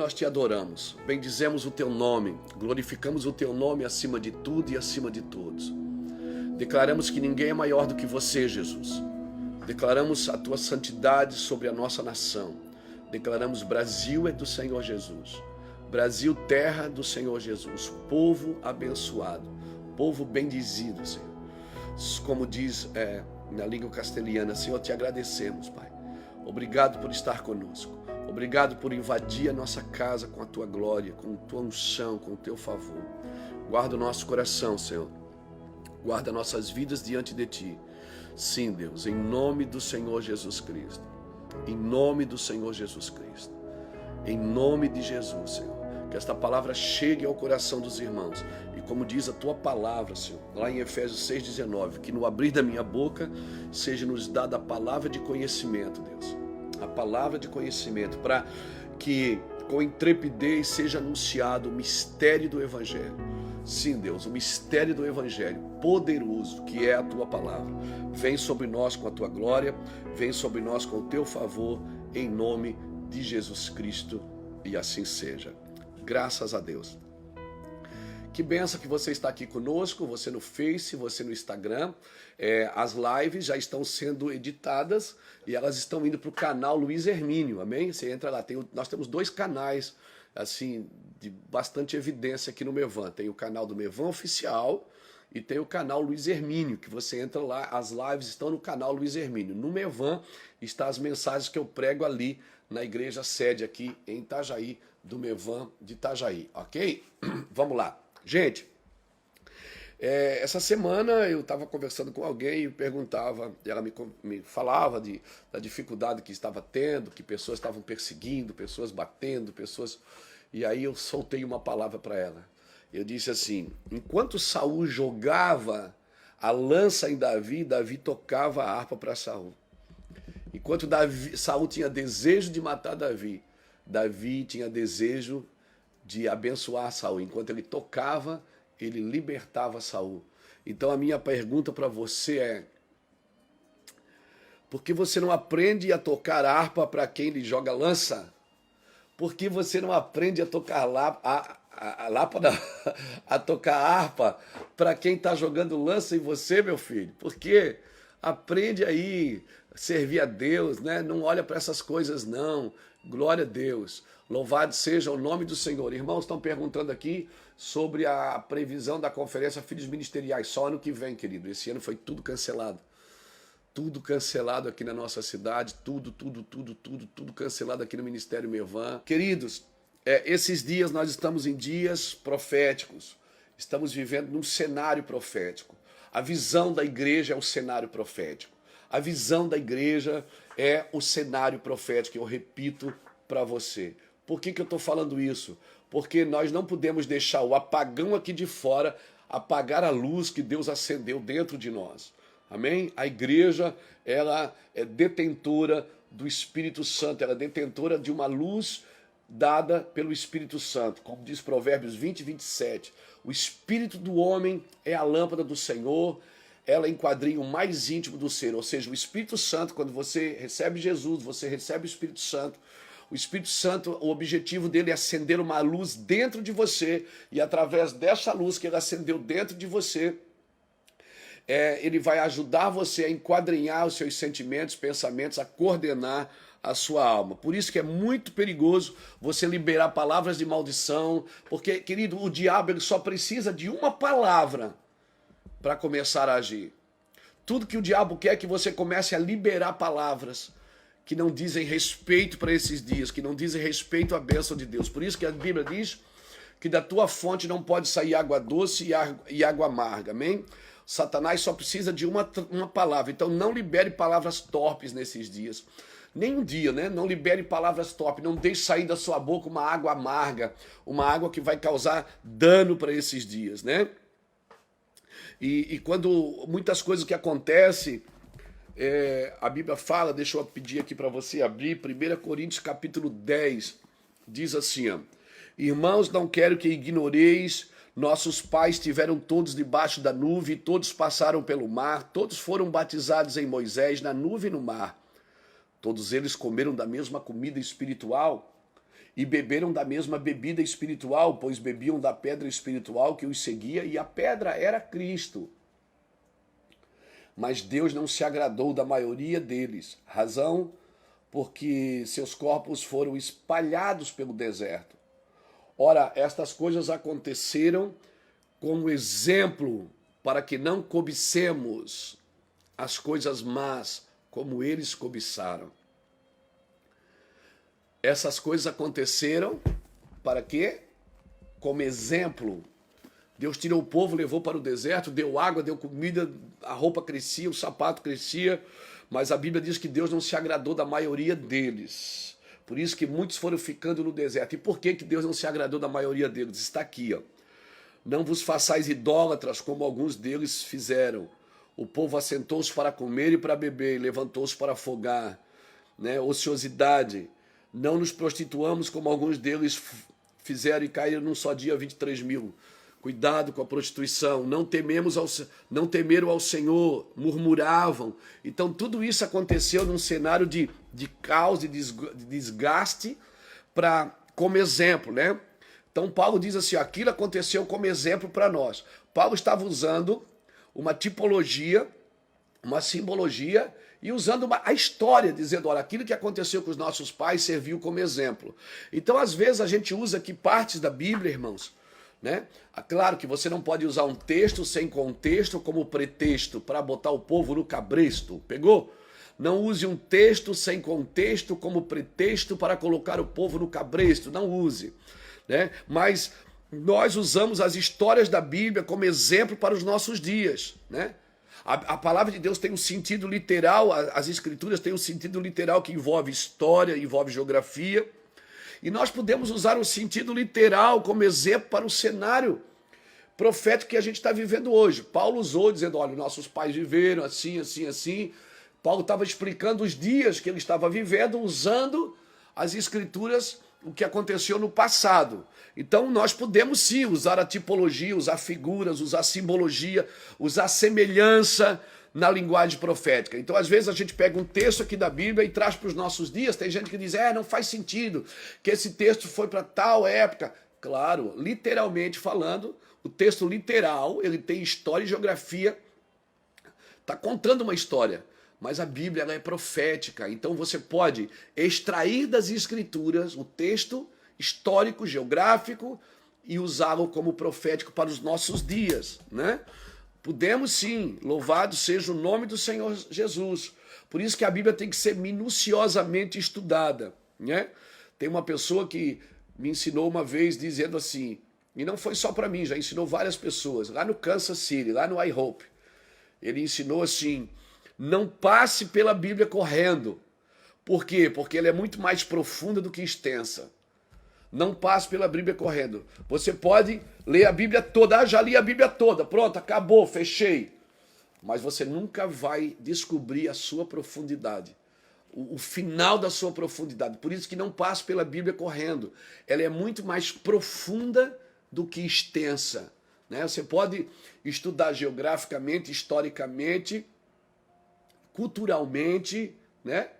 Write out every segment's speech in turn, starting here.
nós te adoramos, bendizemos o teu nome, glorificamos o teu nome acima de tudo e acima de todos. Declaramos que ninguém é maior do que você, Jesus. Declaramos a tua santidade sobre a nossa nação. Declaramos: Brasil é do Senhor Jesus. Brasil, terra do Senhor Jesus. Povo abençoado, povo bendizido, Senhor. Como diz na língua castelhana, Senhor, te agradecemos, Pai. Obrigado por estar conosco. Obrigado por invadir a nossa casa com a tua glória, com a tua unção, com o teu favor. Guarda o nosso coração, Senhor. Guarda nossas vidas diante de ti. Sim, Deus, em nome do Senhor Jesus Cristo. Em nome do Senhor Jesus Cristo. Em nome de Jesus, Senhor. Que esta palavra chegue ao coração dos irmãos. E como diz a tua palavra, Senhor, lá em Efésios 6,19, que no abrir da minha boca seja nos dada a palavra de conhecimento, Deus. A palavra de conhecimento, para que com intrepidez seja anunciado o mistério do Evangelho. Sim, Deus, o mistério do Evangelho poderoso, que é a tua palavra. Vem sobre nós com a tua glória, vem sobre nós com o teu favor, em nome de Jesus Cristo, e assim seja. Graças a Deus. Que benção que você está aqui conosco, você no Face, você no Instagram. As lives já estão sendo editadas e elas estão indo para o canal Luiz Hermínio, amém? Você entra lá, nós temos 2 canais, assim, de bastante evidência aqui no Mevan. Tem o canal do Mevan Oficial e tem o canal Luiz Hermínio, que você entra lá, as lives estão no canal Luiz Hermínio. No Mevan estão as mensagens que eu prego ali na igreja sede aqui em Itajaí, do Mevan de Itajaí, ok? Vamos lá. Gente, essa semana eu estava conversando com alguém e perguntava, ela me falava da dificuldade que estava tendo, que pessoas estavam perseguindo, pessoas batendo, pessoas... E aí eu soltei uma palavra para ela. Eu disse assim: enquanto Saul jogava a lança em Davi, Davi tocava a harpa para Saul. Enquanto Saul tinha desejo de matar Davi, Davi tinha desejo de abençoar Saul. Enquanto ele tocava, ele libertava Saul. Então a minha pergunta para você é: por que você não aprende a tocar harpa para quem lhe joga lança? Por que você não aprende a tocar a tocar harpa para quem está jogando lança em você, meu filho? Por quê? Aprende aí a servir a Deus, né? Não olha para essas coisas, não. Glória a Deus. Louvado seja o nome do Senhor. Irmãos estão perguntando aqui sobre a previsão da conferência Filhos Ministeriais. Só ano que vem, querido. Esse ano foi tudo cancelado. Tudo cancelado aqui na nossa cidade. Tudo cancelado aqui no Ministério Mevan. Queridos, esses dias nós estamos em dias proféticos. Estamos vivendo num cenário profético. A visão da igreja é o cenário profético. A visão da igreja é o cenário profético. Eu repito para você. Por que eu estou falando isso? Porque nós não podemos deixar o apagão aqui de fora apagar a luz que Deus acendeu dentro de nós. Amém? A igreja, ela é detentora do Espírito Santo, ela é detentora de uma luz dada pelo Espírito Santo. Como diz Provérbios 20, 27. O Espírito do homem é a lâmpada do Senhor, ela enquadrinha o mais íntimo do ser. Ou seja, o Espírito Santo, quando você recebe Jesus, você recebe o Espírito Santo. O Espírito Santo, o objetivo dele é acender uma luz dentro de você, e através dessa luz que ele acendeu dentro de você, ele vai ajudar você a enquadrinhar os seus sentimentos, pensamentos, a coordenar a sua alma. Por isso que é muito perigoso você liberar palavras de maldição, porque, querido, o diabo ele só precisa de uma palavra para começar a agir. Tudo que o diabo quer é que você comece a liberar palavras que não dizem respeito para esses dias, que não dizem respeito à bênção de Deus. Por isso que a Bíblia diz que da tua fonte não pode sair água doce e água amarga, amém? Satanás só precisa de uma palavra. Então não libere palavras torpes nesses dias. Nem um dia, né? Não libere palavras torpes. Não deixe sair da sua boca uma água amarga, uma água que vai causar dano para esses dias, né? E quando muitas coisas que acontecem, a Bíblia fala, deixa eu pedir aqui para você abrir, 1 Coríntios capítulo 10, diz assim, ó: irmãos, não quero que ignoreis, nossos pais estiveram todos debaixo da nuvem, todos passaram pelo mar, todos foram batizados em Moisés, na nuvem e no mar. Todos eles comeram da mesma comida espiritual e beberam da mesma bebida espiritual, pois bebiam da pedra espiritual que os seguia, e a pedra era Cristo. Mas Deus não se agradou da maioria deles, razão porque seus corpos foram espalhados pelo deserto. Ora, estas coisas aconteceram como exemplo para que não cobicemos as coisas más como eles cobiçaram. Essas coisas aconteceram para quê? Como exemplo. Deus tirou o povo, levou para o deserto, deu água, deu comida, a roupa crescia, o sapato crescia, mas a Bíblia diz que Deus não se agradou da maioria deles. Por isso que muitos foram ficando no deserto. E por que Deus não se agradou da maioria deles? Está aqui, ó. Não vos façais idólatras como alguns deles fizeram. O povo assentou-se para comer e para beber, e levantou-se para afogar, né? Ociosidade. Não nos prostituamos como alguns deles fizeram e caíram num só dia 23 mil. Cuidado com a prostituição, não temeram ao Senhor, murmuravam. Então tudo isso aconteceu num cenário de caos, de desgaste, como exemplo, né? Então Paulo diz assim, aquilo aconteceu como exemplo para nós. Paulo estava usando uma tipologia, uma simbologia e usando a história, dizendo, olha, aquilo que aconteceu com os nossos pais serviu como exemplo. Então às vezes a gente usa aqui partes da Bíblia, irmãos, né? Claro que você não pode usar um texto sem contexto como pretexto para botar o povo no cabresto. Pegou? Não use um texto sem contexto como pretexto para colocar o povo no cabresto. Não use, né? Mas nós usamos as histórias da Bíblia como exemplo para os nossos dias, né? A palavra de Deus tem um sentido literal, as escrituras têm um sentido literal que envolve história, envolve geografia. E nós podemos usar o sentido literal como exemplo para o cenário profético que a gente está vivendo hoje. Paulo usou dizendo, olha, nossos pais viveram assim, assim, assim. Paulo estava explicando os dias que ele estava vivendo, usando as escrituras, o que aconteceu no passado. Então nós podemos sim usar a tipologia, usar figuras, usar simbologia, usar semelhança na linguagem profética. Então, às vezes, a gente pega um texto aqui da Bíblia e traz para os nossos dias. Tem gente que diz, não faz sentido, que esse texto foi para tal época. Claro, literalmente falando, o texto literal, ele tem história e geografia, está contando uma história. Mas a Bíblia ela é profética, então você pode extrair das Escrituras o texto histórico, geográfico e usá-lo como profético para os nossos dias, né? Podemos sim, louvado seja o nome do Senhor Jesus. Por isso que a Bíblia tem que ser minuciosamente estudada, né? Tem uma pessoa que me ensinou uma vez dizendo assim, e não foi só para mim, já ensinou várias pessoas, lá no Kansas City, lá no iHope. Ele ensinou assim, não passe pela Bíblia correndo. Por quê? Porque ela é muito mais profunda do que extensa. Não passe pela Bíblia correndo. Você pode ler a Bíblia toda. Já li a Bíblia toda. Pronto, acabou, fechei. Mas você nunca vai descobrir a sua profundidade. O final da sua profundidade. Por isso que não passe pela Bíblia correndo. Ela é muito mais profunda do que extensa, né? Você pode estudar geograficamente, historicamente, culturalmente, né?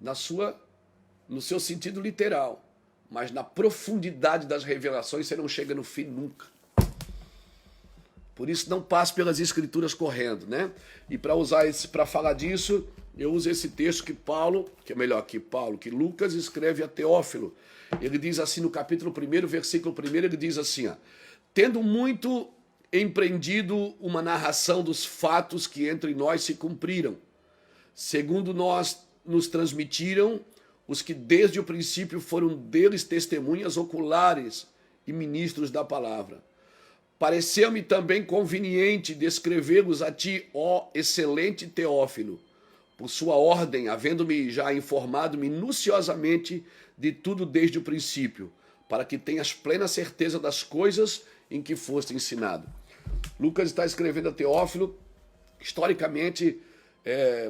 No seu sentido literal. Mas na profundidade das revelações você não chega no fim nunca. Por isso não passe pelas escrituras correndo, né? E para falar disso, eu uso esse texto que Lucas escreve a Teófilo. Ele diz assim no capítulo 1, versículo 1, ele diz assim, tendo muito empreendido uma narração dos fatos que entre nós se cumpriram, segundo nos transmitiram os que desde o princípio foram deles testemunhas oculares e ministros da palavra. Pareceu-me também conveniente descrevê-los a ti, ó excelente Teófilo, por sua ordem, havendo-me já informado minuciosamente de tudo desde o princípio, para que tenhas plena certeza das coisas em que foste ensinado. Lucas está escrevendo a Teófilo. Historicamente,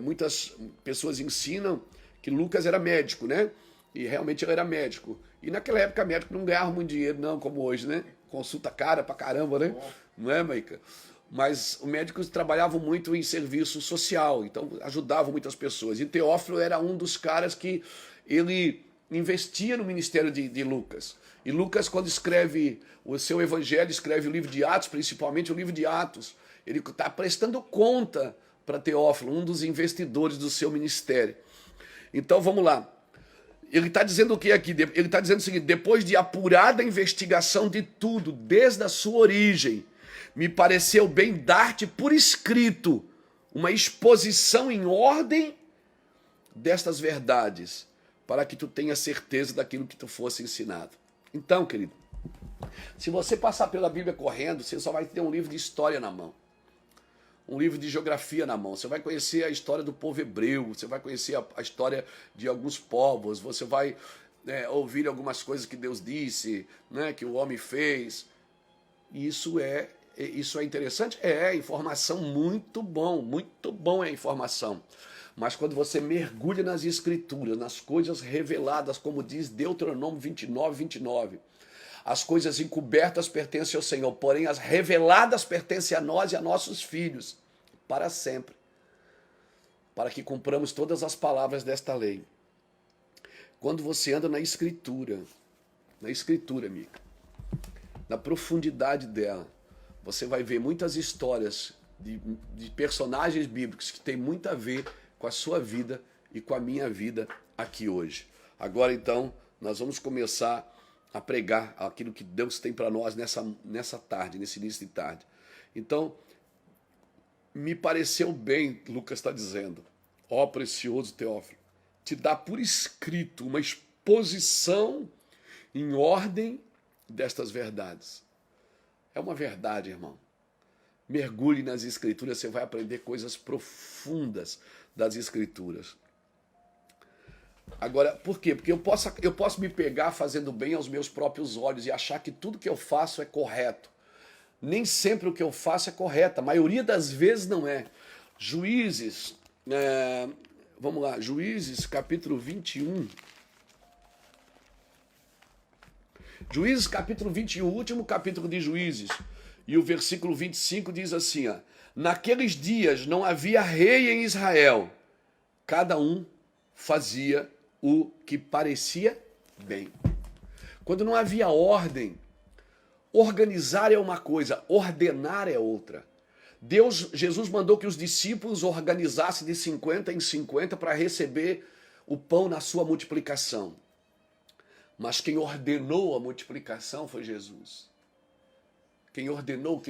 muitas pessoas ensinam que Lucas era médico, né? E realmente ele era médico. E naquela época médico não ganhava muito dinheiro, não, como hoje, né? Consulta cara pra caramba, né? Não é, Maica? Mas os médicos trabalhavam muito em serviço social, então ajudavam muitas pessoas. E Teófilo era um dos caras que ele investia no ministério de Lucas. E Lucas, quando escreve o seu evangelho, escreve o livro de Atos, principalmente o livro de Atos, ele está prestando conta para Teófilo, um dos investidores do seu ministério. Então vamos lá. Ele está dizendo o que aqui? Ele está dizendo o seguinte: depois de apurada investigação de tudo, desde a sua origem, me pareceu bem dar-te por escrito uma exposição em ordem destas verdades, para que tu tenhas certeza daquilo que tu fosse ensinado. Então, querido, se você passar pela Bíblia correndo, você só vai ter um livro de história na mão, um livro de geografia na mão. Você vai conhecer a história do povo hebreu, você vai conhecer a história de alguns povos, você vai ouvir algumas coisas que Deus disse, né, que o homem fez. E isso é interessante? É informação muito bom é a informação. Mas quando você mergulha nas Escrituras, nas coisas reveladas, como diz Deuteronômio 29, as coisas encobertas pertencem ao Senhor, porém as reveladas pertencem a nós e a nossos filhos, para sempre, para que cumpramos todas as palavras desta lei. Quando você anda na Escritura, amiga, na profundidade dela, você vai ver muitas histórias de personagens bíblicos que têm muito a ver com a sua vida e com a minha vida aqui hoje. Agora, então, nós vamos começar a pregar aquilo que Deus tem para nós nessa tarde, nesse início de tarde. Então, me pareceu bem, Lucas está dizendo, ó precioso Teófilo, te dá por escrito uma exposição em ordem destas verdades. É uma verdade, irmão. Mergulhe nas Escrituras, você vai aprender coisas profundas das Escrituras. Agora, por quê? Porque eu posso me pegar fazendo bem aos meus próprios olhos e achar que tudo que eu faço é correto. Nem sempre o que eu faço é correto, a maioria das vezes não é. Juízes, vamos lá, Juízes capítulo 21. Juízes capítulo 21, o último capítulo de Juízes, e o versículo 25 diz assim, ó: naqueles dias não havia rei em Israel, cada um fazia o que parecia bem. Quando não havia ordem, organizar é uma coisa, ordenar é outra. Jesus mandou que os discípulos organizassem de 50 em 50 para receber o pão na sua multiplicação. Mas quem ordenou a multiplicação foi Jesus. Quem ordenou,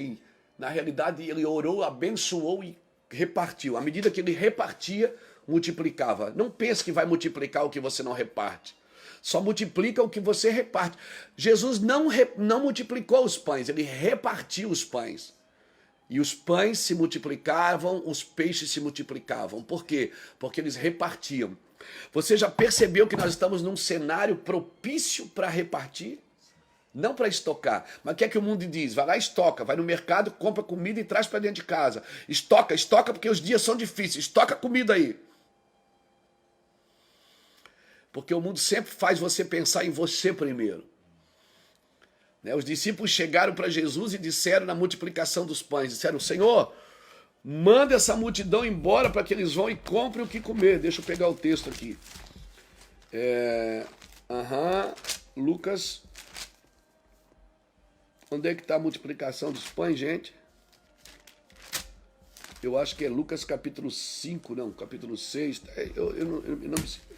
na realidade ele orou, abençoou e repartiu. À medida que ele repartia, multiplicava. Não pense que vai multiplicar o que você não reparte. Só multiplica o que você reparte. Jesus não multiplicou os pães, ele repartiu os pães. E os pães se multiplicavam, os peixes se multiplicavam. Por quê? Porque eles repartiam. Você já percebeu que nós estamos num cenário propício para repartir? Não para estocar. Mas o que é que o mundo diz? Vai lá e estoca, vai no mercado, compra comida e traz para dentro de casa. Estoca porque os dias são difíceis. Estoca comida aí. Porque o mundo sempre faz você pensar em você primeiro. Os discípulos chegaram para Jesus e disseram na multiplicação dos pães, disseram: Senhor, manda essa multidão embora para que eles vão e comprem o que comer. Deixa eu pegar o texto aqui. Lucas. Onde é que está a multiplicação dos pães, gente? Eu acho que é Lucas capítulo 5, não, capítulo 6.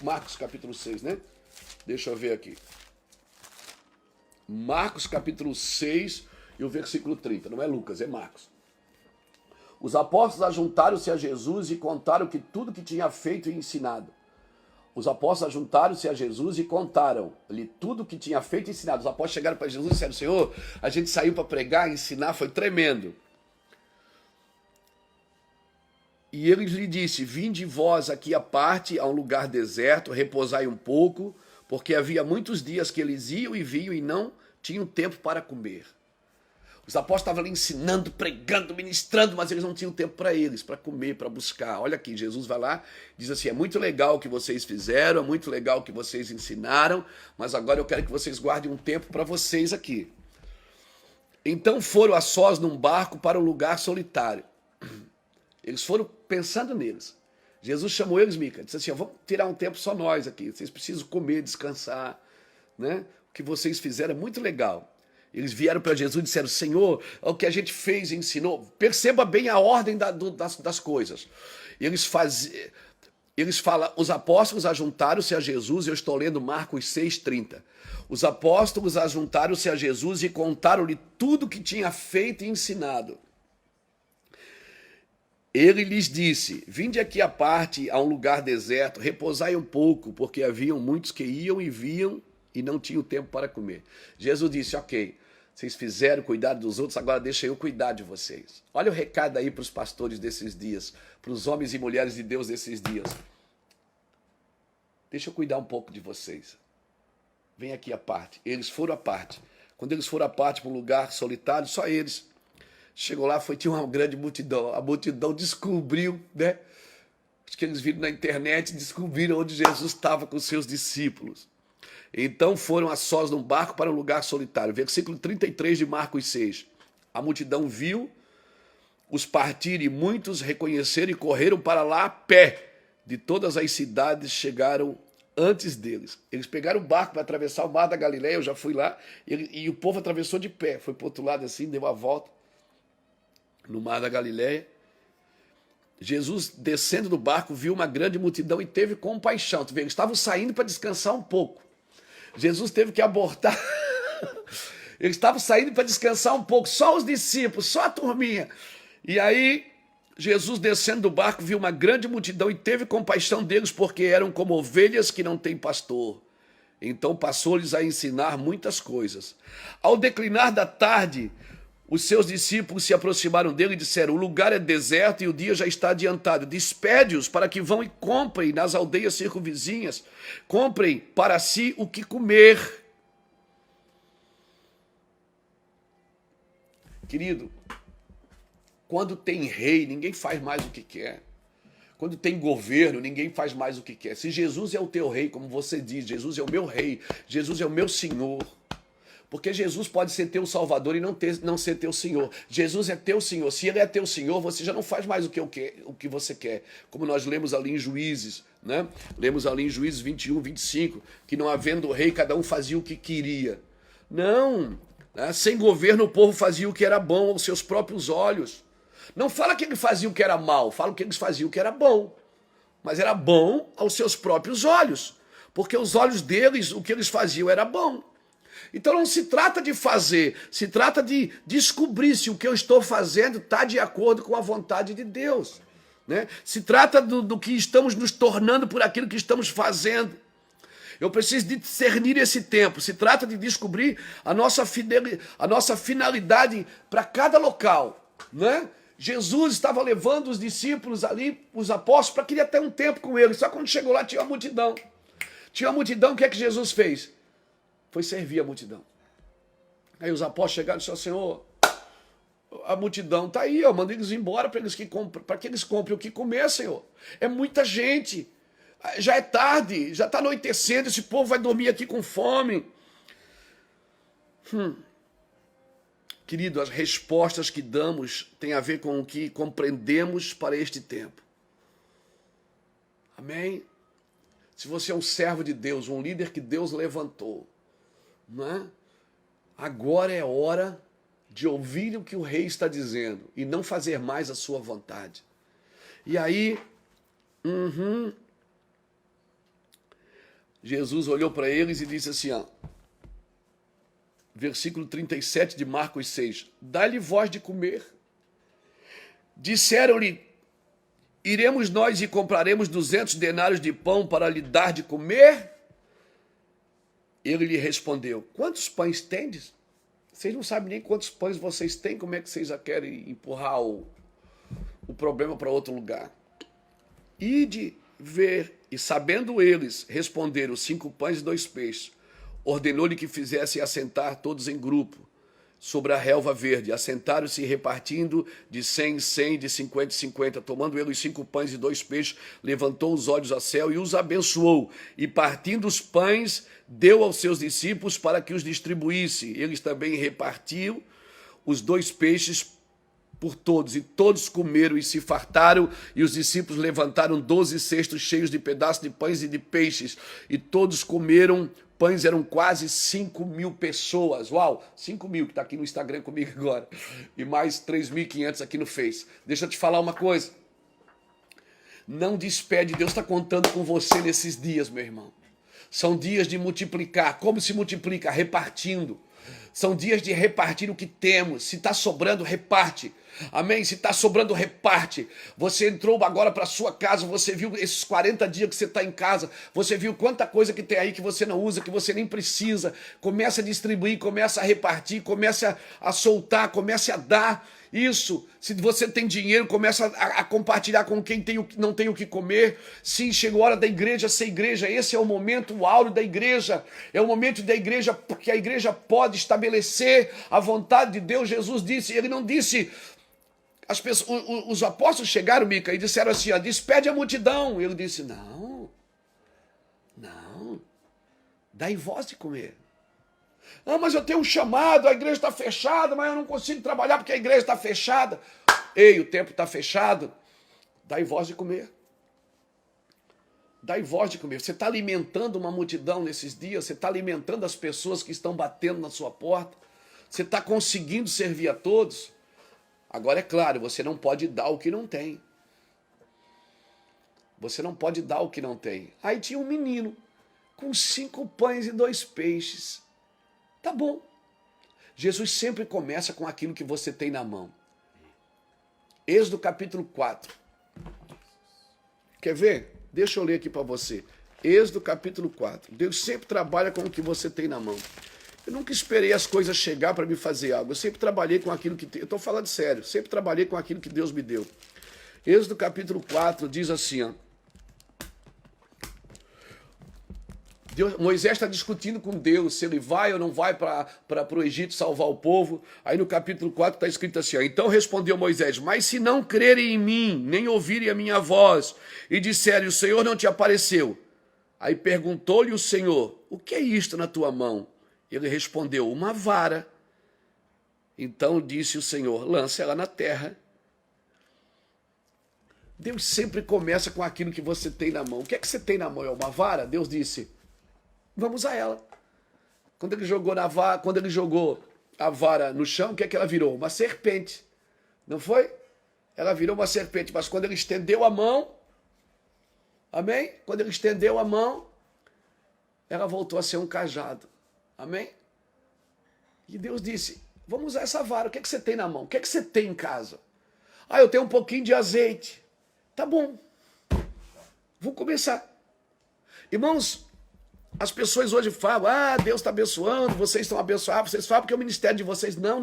Marcos capítulo 6, né? Deixa eu ver aqui. Marcos capítulo 6 e o versículo 30. Não é Lucas, é Marcos. Os apóstolos ajuntaram-se a Jesus e contaram que tudo que tinha feito e ensinado. Os apóstolos ajuntaram-se a Jesus e contaram-lhe tudo que tinha feito e ensinado. Os apóstolos chegaram para Jesus e disseram: Senhor, a gente saiu para pregar, ensinar, foi tremendo. E ele lhe disse: vinde vós aqui à parte, a um lugar deserto, repousai um pouco, porque havia muitos dias que eles iam e vinham e não tinham tempo para comer. Os apóstolos estavam ali ensinando, pregando, ministrando, mas eles não tinham tempo para eles, para comer, para buscar. Olha aqui, Jesus vai lá, diz assim: é muito legal o que vocês fizeram, é muito legal o que vocês ensinaram, mas agora eu quero que vocês guardem um tempo para vocês aqui. Então foram a sós num barco para um lugar solitário. Eles foram pensando neles. Jesus chamou eles, Mica, disse assim, vamos tirar um tempo só nós aqui, vocês precisam comer, descansar, né? O que vocês fizeram é muito legal. Eles vieram para Jesus e disseram, Senhor, o que a gente fez e ensinou. Perceba bem a ordem das coisas. Eles falam, os apóstolos ajuntaram-se a Jesus, eu estou lendo Marcos 6,30. Os apóstolos ajuntaram-se a Jesus e contaram-lhe tudo o que tinha feito e ensinado. Ele lhes disse, vinde aqui à parte, a um lugar deserto, repousai um pouco, porque haviam muitos que iam e viam e não tinham tempo para comer. Jesus disse, ok, vocês fizeram cuidar dos outros, agora deixa eu cuidar de vocês. Olha o recado aí para os pastores desses dias, para os homens e mulheres de Deus desses dias. Deixa eu cuidar um pouco de vocês. Vem aqui à parte. Eles foram à parte. Quando eles foram à parte para um lugar solitário, só eles. Chegou lá, tinha uma grande multidão. A multidão descobriu, né? Acho que eles viram na internet, descobriram onde Jesus estava com os seus discípulos. Então foram a sós num barco para um lugar solitário. Versículo 33 de Marcos 6. A multidão viu os partir e muitos reconheceram e correram para lá a pé. De todas as cidades chegaram antes deles. Eles pegaram o barco para atravessar o mar da Galileia, eu já fui lá, e o povo atravessou de pé. Foi para o outro lado assim, deu a volta no mar da Galileia. Jesus, descendo do barco, viu uma grande multidão e teve compaixão. Tu vê, eles estavam saindo para descansar um pouco. Jesus teve que abortar. Eles estavam saindo para descansar um pouco, só os discípulos, só a turminha. E aí, Jesus, descendo do barco, viu uma grande multidão e teve compaixão deles, porque eram como ovelhas que não têm pastor. Então passou-lhes a ensinar muitas coisas. Ao declinar da tarde, os seus discípulos se aproximaram dele e disseram, o lugar é deserto e o dia já está adiantado. Despede-os para que vão e comprem nas aldeias circunvizinhas. Comprem para si o que comer. Querido, quando tem rei, ninguém faz mais o que quer. Quando tem governo, ninguém faz mais o que quer. Se Jesus é o teu rei, como você diz, Jesus é o meu rei, Jesus é o meu Senhor. Porque Jesus pode ser teu Salvador e não ser teu Senhor. Jesus é teu Senhor. Se Ele é teu Senhor, você já não faz mais o que você quer. Como nós lemos ali em Juízes, né? Lemos ali em Juízes 21, 25, que não havendo rei, cada um fazia o que queria. Não, né? Sem governo o povo fazia o que era bom aos seus próprios olhos. Não fala que ele fazia o que era mal, fala que eles faziam o que era bom. Mas era bom aos seus próprios olhos. Porque os olhos deles, o que eles faziam era bom. Então não se trata de fazer, se trata de descobrir se o que eu estou fazendo está de acordo com a vontade de Deus. Né? Se trata do que estamos nos tornando por aquilo que estamos fazendo. Eu preciso discernir esse tempo. Se trata de descobrir a nossa finalidade para cada local. Né? Jesus estava levando os discípulos ali, os apóstolos, para querer ter um tempo com eles. Só quando chegou lá tinha uma multidão. Tinha uma multidão, o que é que Jesus fez? Foi servir a multidão. Aí os apóstolos chegaram e disseram, Senhor, a multidão está aí, eu mando eles embora para que eles comprem o que comer, Senhor. É muita gente, já é tarde, já está anoitecendo, esse povo vai dormir aqui com fome. Querido, as respostas que damos têm a ver com o que compreendemos para este tempo. Amém? Se você é um servo de Deus, um líder que Deus levantou, não é? Agora é hora de ouvir o que o rei está dizendo e não fazer mais a sua vontade. E aí, Jesus olhou para eles e disse assim, ó, versículo 37 de Marcos 6, dá-lhe voz de comer. Disseram-lhe, iremos nós e compraremos 200 denários de pão para lhe dar de comer? Ele lhe respondeu, quantos pães tendes? Vocês não sabem nem quantos pães vocês têm, como é que vocês já querem empurrar o problema para outro lugar? Ide ver, e sabendo eles, responderam 5 pães e 2 peixes. Ordenou-lhe que fizessem assentar todos em grupo, sobre a relva verde. Assentaram-se repartindo de 100 em 100, de 50 em 50. Tomando ele os 5 pães e 2 peixes, levantou os olhos ao céu e os abençoou. E partindo os pães, deu aos seus discípulos para que os distribuísse. Eles também repartiam os 2 peixes por todos, e todos comeram e se fartaram, e os discípulos levantaram 12 cestos cheios de pedaços de pães e de peixes, e todos comeram. Pães eram quase 5.000 pessoas. Uau, 5.000 que está aqui no Instagram comigo agora. E mais 3.500 aqui no Face. Deixa eu te falar uma coisa. Não despede, Deus está contando com você nesses dias, meu irmão. São dias de multiplicar. Como se multiplica? Repartindo. São dias de repartir o que temos. Se está sobrando, reparte. Amém? Se está sobrando, reparte. Você entrou agora para sua casa, você viu esses 40 dias que você está em casa, você viu quanta coisa que tem aí que você não usa, que você nem precisa. Comece a distribuir, comece a repartir, comece a soltar, comece a dar. Isso, se você tem dinheiro, começa a compartilhar com quem não tem o que comer. Sim, chegou a hora da igreja ser igreja. Esse é o momento áureo da igreja. É o momento da igreja, porque a igreja pode estabelecer a vontade de Deus. Jesus disse, ele não disse... Os apóstolos chegaram, Mica, e disseram assim, ó, despede a multidão. Ele disse, não, dai voz de comer. Ah, mas eu tenho um chamado, a igreja está fechada, mas eu não consigo trabalhar porque a igreja está fechada. Ei, o tempo está fechado, dai voz de comer. Dai voz de comer. Você está alimentando uma multidão nesses dias, você está alimentando as pessoas que estão batendo na sua porta, você está conseguindo servir a todos. Agora, é claro, você não pode dar o que não tem. Você não pode dar o que não tem. Aí tinha um menino com 5 pães e 2 peixes. Tá bom. Jesus sempre começa com aquilo que você tem na mão. Êxodo capítulo 4. Quer ver? Deixa eu ler aqui para você. Êxodo capítulo 4. Deus sempre trabalha com o que você tem na mão. Eu nunca esperei as coisas chegar para me fazer algo. Eu sempre trabalhei com aquilo que... Eu estou falando sério. Sempre trabalhei com aquilo que Deus me deu. Êxodo capítulo 4 diz assim, ó. Moisés está discutindo com Deus se ele vai ou não vai para o Egito salvar o povo. Aí no capítulo 4 está escrito assim, ó, então respondeu Moisés, mas se não crerem em mim, nem ouvirem a minha voz, e disserem, o Senhor não te apareceu. Aí perguntou-lhe o Senhor, o que é isto na tua mão? Ele respondeu, uma vara. Então disse o Senhor, lança ela na terra. Deus sempre começa com aquilo que você tem na mão. O que é que você tem na mão? É uma vara? Deus disse, vamos a ela. Quando ele jogou a vara no chão, o que é que ela virou? Uma serpente. Não foi? Ela virou uma serpente, mas quando ele estendeu a mão, amém? Quando ele estendeu a mão, ela voltou a ser um cajado. Amém? E Deus disse, vamos usar essa vara. O que é que você tem na mão? O que é que você tem em casa? Ah, eu tenho um pouquinho de azeite. Tá bom. Vou começar. Irmãos, as pessoas hoje falam, Deus está abençoando, vocês estão abençoados, vocês falam porque é o ministério de vocês. Não.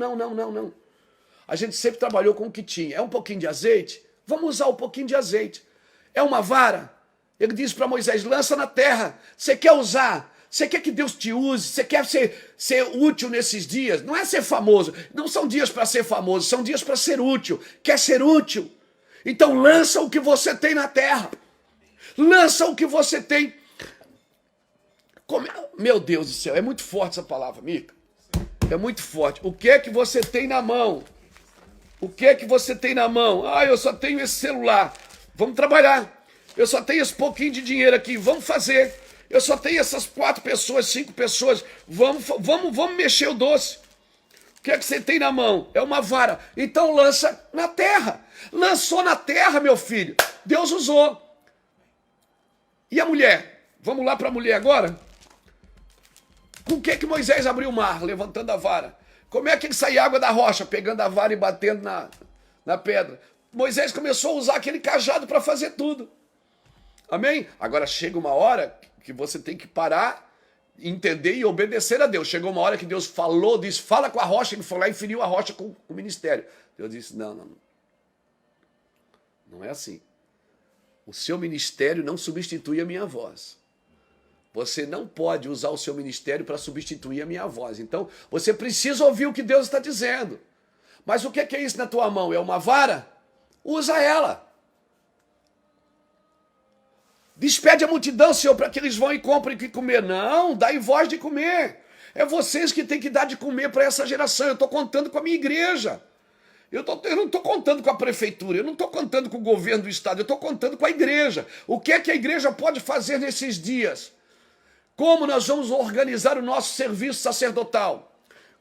A gente sempre trabalhou com o que tinha. É um pouquinho de azeite? Vamos usar um pouquinho de azeite. É uma vara? Ele disse para Moisés, lança na terra. Você quer usar? Você quer que Deus te use? Você quer ser útil nesses dias? Não é ser famoso. Não são dias para ser famoso, são dias para ser útil. Quer ser útil? Então lança o que você tem na terra. Lança o que você tem. Meu Deus do céu, é muito forte essa palavra, Mica. É muito forte. O que é que você tem na mão? O que é que você tem na mão? Eu só tenho esse celular. Vamos trabalhar. Eu só tenho esse pouquinho de dinheiro aqui. Vamos fazer. Eu só tenho essas 4 pessoas, 5 pessoas. Vamos mexer o doce. O que é que você tem na mão? É uma vara. Então lança na terra. Lançou na terra, meu filho. Deus usou. E a mulher? Vamos lá para a mulher agora? Com o que Moisés abriu o mar? Levantando a vara. Como é que saía água da rocha? Pegando a vara e batendo na pedra. Moisés começou a usar aquele cajado para fazer tudo. Amém? Agora chega uma hora que você tem que parar, entender e obedecer a Deus. Chegou uma hora que Deus falou, disse, fala com a rocha. Ele foi lá e feriu a rocha com o ministério. Deus disse, não. Não é assim. O seu ministério não substitui a minha voz. Você não pode usar o seu ministério para substituir a minha voz. Então, você precisa ouvir o que Deus está dizendo. Mas o que é isso na tua mão? É uma vara? Usa ela. Despede a multidão, Senhor, para que eles vão e comprem o que comer. Não, dai voz de comer. É vocês que têm que dar de comer para essa geração. Eu estou contando com a minha igreja. Eu não estou contando com a prefeitura, eu não estou contando com o governo do estado, eu estou contando com a igreja. O que é que a igreja pode fazer nesses dias? Como nós vamos organizar o nosso serviço sacerdotal?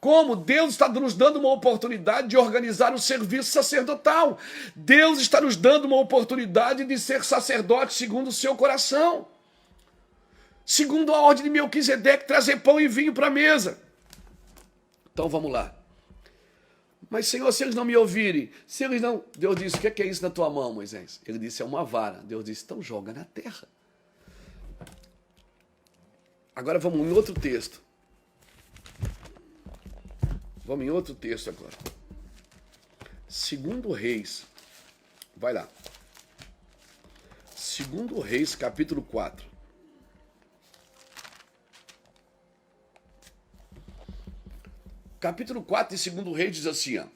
Como Deus está nos dando uma oportunidade de organizar o serviço sacerdotal. Deus está nos dando uma oportunidade de ser sacerdote segundo o seu coração. Segundo a ordem de Melquisedeque, trazer pão e vinho para a mesa. Então vamos lá. Mas, Senhor, se eles não me ouvirem, se eles não... Deus disse, o que é isso na tua mão, Moisés? Ele disse, é uma vara. Deus disse, então joga na terra. Agora vamos em outro texto. Vamos em outro texto agora. Segundo Reis. Vai lá. Segundo Reis, capítulo 4. Capítulo 4 de Segundo Reis diz assim, ó.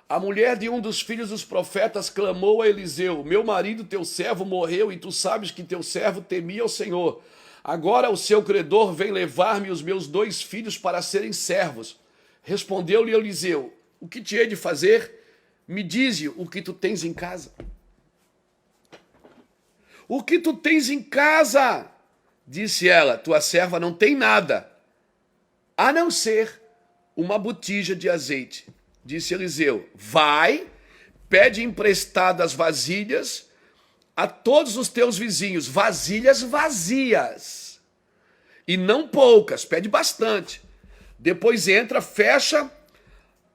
A mulher de um dos filhos dos profetas clamou a Eliseu, meu marido, teu servo, morreu, e tu sabes que teu servo temia o Senhor. Agora o seu credor vem levar-me os meus 2 filhos para serem servos. Respondeu-lhe Eliseu, o que te hei de fazer? Me dize o que tu tens em casa. O que tu tens em casa? Disse ela, tua serva não tem nada, a não ser uma botija de azeite. Disse Eliseu, vai, pede emprestadas vasilhas a todos os teus vizinhos, vasilhas vazias, e não poucas, pede bastante. Depois entra, fecha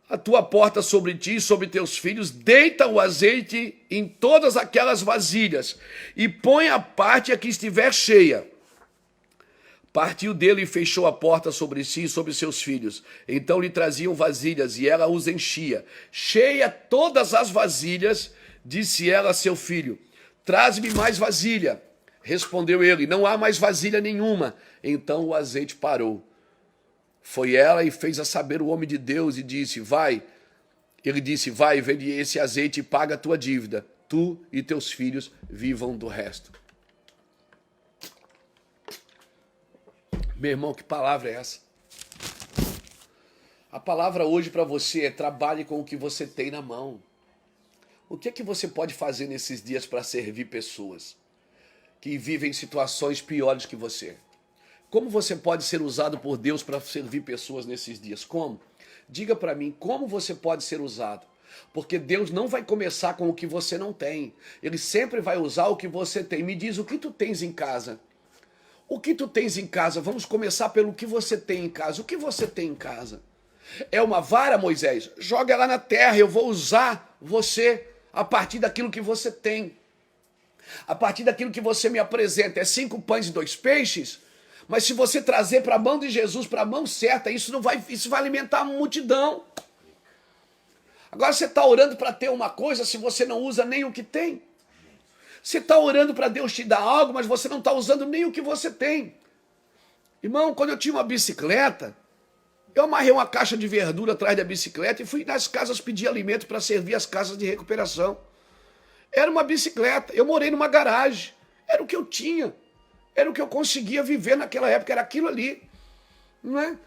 a tua porta sobre ti e sobre teus filhos, deita o azeite em todas aquelas vasilhas e põe a parte a que estiver cheia. Partiu dele e fechou a porta sobre si e sobre seus filhos. Então lhe traziam vasilhas e ela os enchia. Cheia todas as vasilhas, disse ela a seu filho, traz-me mais vasilha. Respondeu ele, não há mais vasilha nenhuma. Então o azeite parou. Foi ela e fez a saber o homem de Deus e disse, vai. Ele disse, vai, vende esse azeite e paga a tua dívida. Tu e teus filhos vivam do resto. Meu irmão, que palavra é essa? A palavra hoje para você é trabalhe com o que você tem na mão. O que é que você pode fazer nesses dias para servir pessoas que vivem situações piores que você? Como você pode ser usado por Deus para servir pessoas nesses dias? Como? Diga para mim, como você pode ser usado? Porque Deus não vai começar com o que você não tem. Ele sempre vai usar o que você tem. Me diz, o que tu tens em casa? O que tu tens em casa? Vamos começar pelo que você tem em casa. O que você tem em casa? É uma vara, Moisés? Joga ela na terra, eu vou usar você a partir daquilo que você tem. A partir daquilo que você me apresenta. É 5 pães e 2 peixes? Mas se você trazer para a mão de Jesus, para a mão certa, isso vai alimentar a multidão. Agora você está orando para ter uma coisa se você não usa nem o que tem. Você está orando para Deus te dar algo, mas você não está usando nem o que você tem. Irmão, quando eu tinha uma bicicleta, eu amarrei uma caixa de verdura atrás da bicicleta e fui nas casas pedir alimento para servir as casas de recuperação. Era uma bicicleta, eu morei numa garagem, era o que eu tinha, era o que eu conseguia viver naquela época, era aquilo ali. Não é?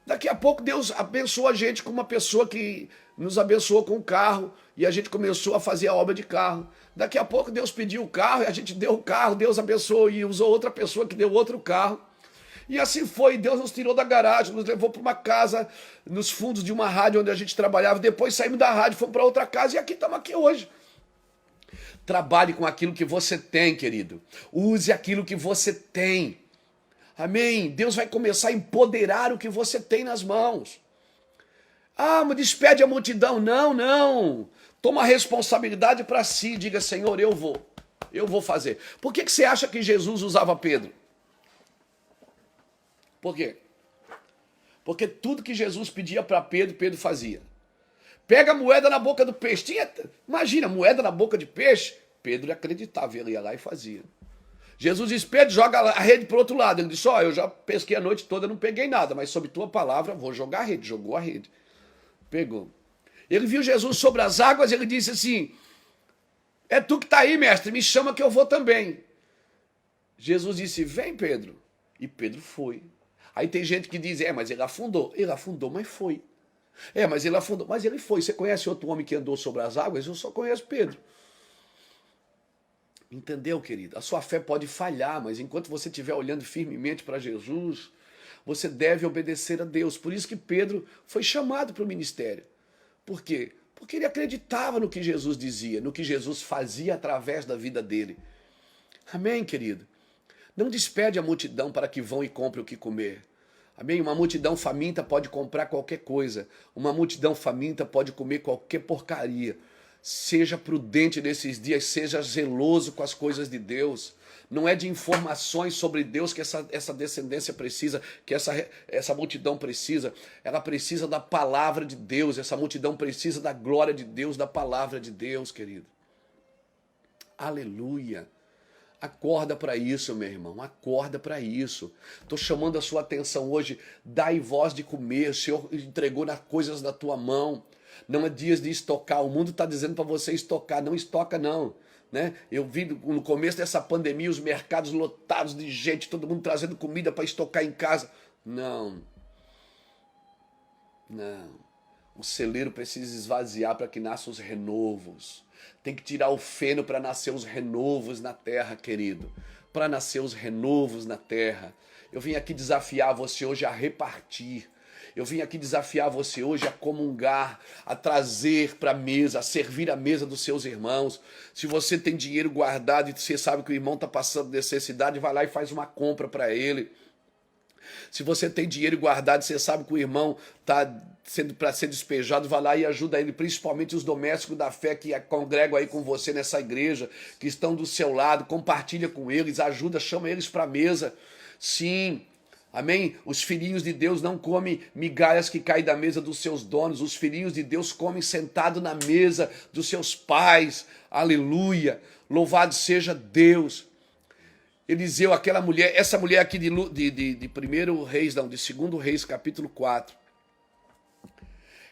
Daqui a pouco Deus abençoou a gente com uma pessoa que nos abençoou com o carro e a gente começou a fazer a obra de carro. Daqui a pouco Deus pediu o carro e a gente deu o carro, Deus abençoou e usou outra pessoa que deu outro carro. E assim foi, Deus nos tirou da garagem, nos levou para uma casa nos fundos de uma rádio onde a gente trabalhava, depois saímos da rádio, fomos para outra casa e aqui estamos aqui hoje. Trabalhe com aquilo que você tem, querido. Use aquilo que você tem. Amém? Deus vai começar a empoderar o que você tem nas mãos. Ah, mas despede a multidão. Não, não. Toma a responsabilidade para si. Diga, Senhor, eu vou fazer. Por que você acha que Jesus usava Pedro? Por quê? Porque tudo que Jesus pedia para Pedro, Pedro fazia. Pega a moeda na boca do peixe. Imagina, moeda na boca de peixe. Pedro acreditava, ele ia lá e fazia. Jesus disse, Pedro, joga a rede para o outro lado. Ele disse, eu já pesquei a noite toda, não peguei nada, mas sob tua palavra vou jogar a rede. Jogou a rede. Pegou. Ele viu Jesus sobre as águas, ele disse assim, é tu que está aí, mestre, me chama que eu vou também. Jesus disse, vem, Pedro. E Pedro foi. Aí tem gente que diz, mas ele afundou. Ele afundou, mas foi. Mas ele afundou. Mas ele foi. Você conhece outro homem que andou sobre as águas? Eu só conheço Pedro. Entendeu, querido? A sua fé pode falhar, mas enquanto você estiver olhando firmemente para Jesus, você deve obedecer a Deus. Por isso que Pedro foi chamado para o ministério. Por quê? Porque ele acreditava no que Jesus dizia, no que Jesus fazia através da vida dele. Amém, querido? Não despede a multidão para que vão e comprem o que comer. Amém? Uma multidão faminta pode comprar qualquer coisa. Uma multidão faminta pode comer qualquer porcaria. Seja prudente nesses dias, seja zeloso com as coisas de Deus. Não é de informações sobre Deus que essa descendência precisa, que essa multidão precisa. Ela precisa da palavra de Deus. Essa multidão precisa da glória de Deus, da palavra de Deus, querido. Aleluia. Acorda para isso, meu irmão, acorda para isso. Estou chamando a sua atenção hoje. Dai voz de comer, o Senhor entregou nas coisas da tua mão. Não é dias de estocar, o mundo está dizendo para você estocar, não estoca não. Né? Eu vi no começo dessa pandemia os mercados lotados de gente, todo mundo trazendo comida para estocar em casa. Não. O celeiro precisa esvaziar para que nasçam os renovos. Tem que tirar o feno para nascer os renovos na terra, querido. Para nascer os renovos na terra. Eu vim aqui desafiar você hoje a repartir. Eu vim aqui desafiar você hoje a comungar, a trazer para a mesa, a servir a mesa dos seus irmãos. Se você tem dinheiro guardado e você sabe que o irmão está passando necessidade, vai lá e faz uma compra para ele. Se você tem dinheiro guardado e você sabe que o irmão está sendo para ser despejado, vai lá e ajuda ele, principalmente os domésticos da fé que congregam aí com você nessa igreja, que estão do seu lado, compartilha com eles, ajuda, chama eles para a mesa. Sim. Amém? Os filhinhos de Deus não comem migalhas que caem da mesa dos seus donos. Os filhinhos de Deus comem sentado na mesa dos seus pais. Aleluia! Louvado seja Deus. Eliseu, aquela mulher, essa mulher aqui de 1 Reis, não, de 2 Reis, capítulo 4.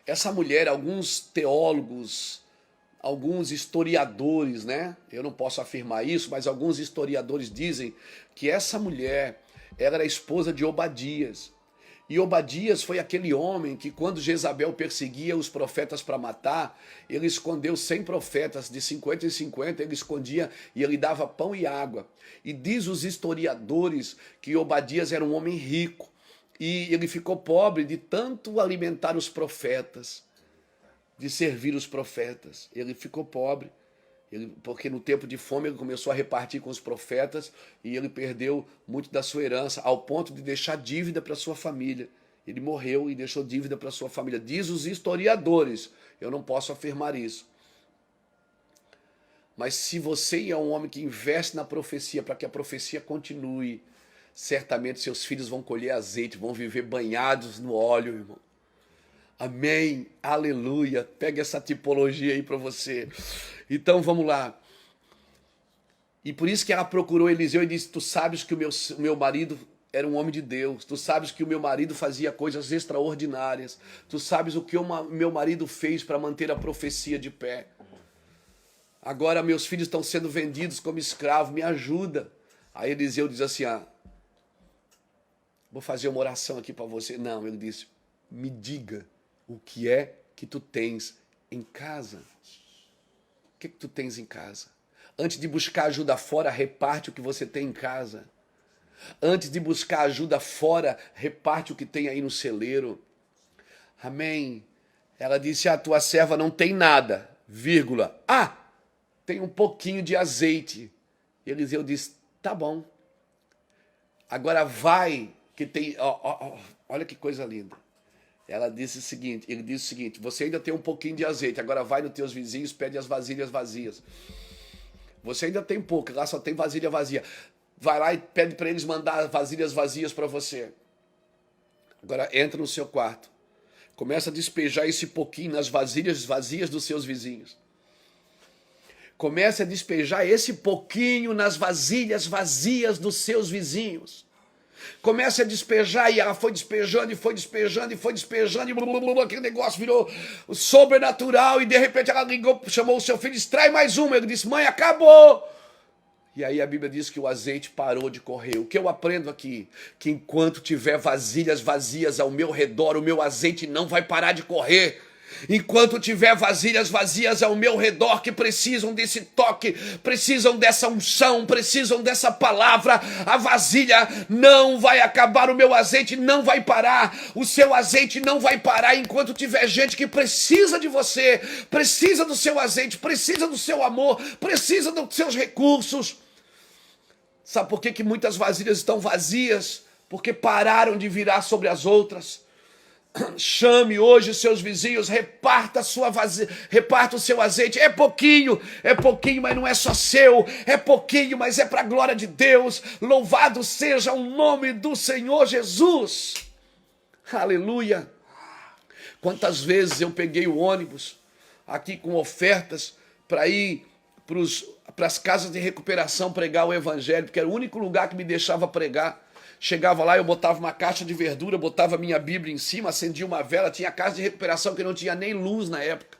Essa mulher, alguns teólogos, alguns historiadores, né? Eu não posso afirmar isso, mas alguns historiadores dizem que essa mulher ela era a esposa de Obadias. E Obadias foi aquele homem que, quando Jezabel perseguia os profetas para matar, ele escondeu 100 profetas, de 50 em 50, ele escondia e ele dava pão e água. E diz os historiadores que Obadias era um homem rico. E ele ficou pobre de tanto alimentar os profetas, de servir os profetas. Ele ficou pobre. Porque no tempo de fome ele começou a repartir com os profetas e ele perdeu muito da sua herança, ao ponto de deixar dívida para sua família. Ele morreu e deixou dívida para sua família. Diz os historiadores, eu não posso afirmar isso. Mas se você é um homem que investe na profecia para que a profecia continue, certamente seus filhos vão colher azeite, vão viver banhados no óleo, irmão. Amém, aleluia. Pega essa tipologia aí para você. Então vamos lá. E por isso que ela procurou Eliseu e disse: tu sabes que o meu marido era um homem de Deus. Tu sabes que o meu marido fazia coisas extraordinárias. Tu sabes o que o meu marido fez para manter a profecia de pé. Agora meus filhos estão sendo vendidos como escravos. Me ajuda. Aí Eliseu diz assim: vou fazer uma oração aqui para você. Não, ele disse: me diga o que é que tu tens em casa. O que tu tens em casa? Antes de buscar ajuda fora, reparte o que você tem em casa. Antes de buscar ajuda fora, reparte o que tem aí no celeiro. Amém? Ela disse: a tua serva não tem nada, vírgula. Tem um pouquinho de azeite. E Eliseu disse: tá bom. Agora vai, que tem... olha que coisa linda. Ele disse o seguinte: você ainda tem um pouquinho de azeite, agora vai nos teus vizinhos, pede as vasilhas vazias. Você ainda tem pouco, lá só tem vasilha vazia. Vai lá e pede para eles mandar vasilhas vazias para você. Agora entra no seu quarto. Começa a despejar esse pouquinho nas vasilhas vazias dos seus vizinhos. Comece a despejar esse pouquinho nas vasilhas vazias dos seus vizinhos. Comece a despejar, e ela foi despejando, e foi despejando, e foi despejando, e aquele negócio virou sobrenatural, e de repente ela ligou, chamou o seu filho, disse: traz mais uma. Ele disse: mãe, acabou. E aí a Bíblia diz que o azeite parou de correr. O que eu aprendo aqui? Que enquanto tiver vasilhas vazias ao meu redor, o meu azeite não vai parar de correr. Enquanto tiver vasilhas vazias ao meu redor que precisam desse toque, precisam dessa unção, precisam dessa palavra, a vasilha não vai acabar, o meu azeite não vai parar, o seu azeite não vai parar enquanto tiver gente que precisa de você, precisa do seu azeite, precisa do seu amor, precisa dos seus recursos. Sabe por que muitas vasilhas estão vazias? Porque pararam de virar sobre as outras. Chame hoje os seus vizinhos, reparta o seu azeite. É pouquinho, mas não é só seu. É pouquinho, mas é para a glória de Deus. Louvado seja o nome do Senhor Jesus. Aleluia. Quantas vezes eu peguei o ônibus aqui com ofertas para ir para as casas de recuperação pregar o evangelho, porque era o único lugar que me deixava pregar. Chegava lá, eu botava uma caixa de verdura, botava minha Bíblia em cima, acendia uma vela, tinha casa de recuperação que não tinha nem luz na época.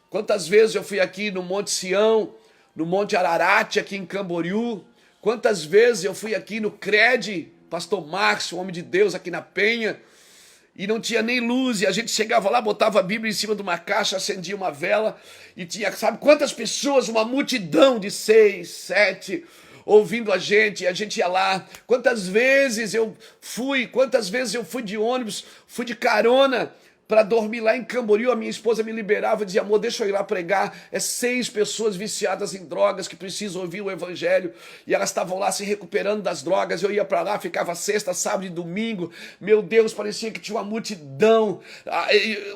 Quantas vezes eu fui aqui no Monte Sião, no Monte Ararat, aqui em Camboriú. Quantas vezes eu fui aqui no CRED, Pastor Márcio, homem de Deus, aqui na Penha, e não tinha nem luz, e a gente chegava lá, botava a Bíblia em cima de uma caixa, acendia uma vela, e tinha, sabe quantas pessoas? Uma multidão de 6, 7... ouvindo a gente ia lá. Quantas vezes eu fui de ônibus, fui de carona para dormir lá em Camboriú. A minha esposa me liberava e dizia: amor, deixa eu ir lá pregar. 6 pessoas viciadas em drogas que precisam ouvir o evangelho, e elas estavam lá se recuperando das drogas. Eu ia para lá, ficava sexta, sábado e domingo. Meu Deus, parecia que tinha uma multidão.